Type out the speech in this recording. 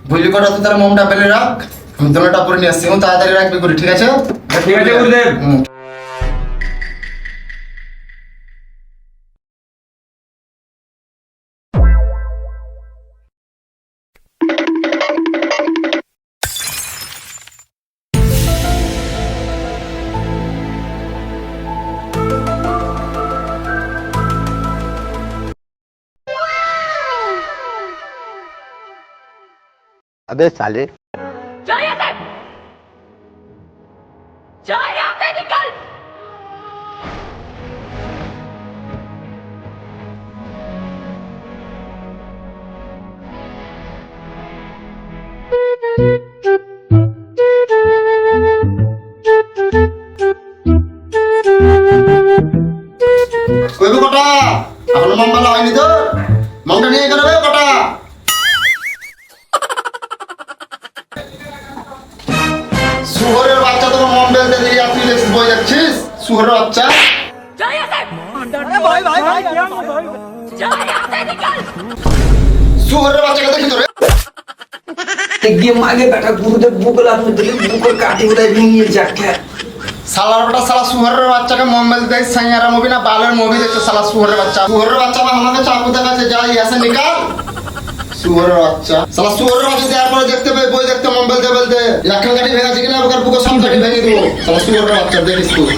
বুঝলি কটা তুই তার মোমটা ফেলে রাখ, আমি দোলটা পরে নিয়ে আসছি, তাড়াতাড়ি রাখবি করে, ঠিক আছে? ঠিক আছে গুরুদেব। अबे साले কইবো কটা এখনো মোম ভালো হয়নি তো, মোমটা নিয়ে গেল কটা। শুয়োরের বাচ্চা, তোর মোম বেলতে দিয়ে তুই বই যাচ্ছিস, শুয়োরের বাচ্চা। শুয়োরের বাচ্চাকে দেখি তোরে গিয়ে মাগে বেটা গুরুদেব বুক লাগবে দিলে বুকের কাটি উড়াই ভেঙে যাকে সালার বেটা, সালা শুয়োরের বাচ্চাকে মোম বেলতে দেয়, সাইয়ারা মুভি না বালের মুভি দেখছে শালা শুয়োরের বাচ্চা। শুয়োরের বাচ্চা আমাকে চাকু দেখাচ্ছে, যাই এসে নিকাল শুয়োরের বাচ্চা। শালা শুয়োরের বাচ্চা দেওয়ার পরে দেখতে পাই বই দেখতে মোম বেলতে বেলতে একটা কাঠি ভেঙেছে কিনা, ওকে বুকের সামনে কাঠি ভেঙে দেবো। শালা শুয়োরের বাচ্চা দেখিস তুই।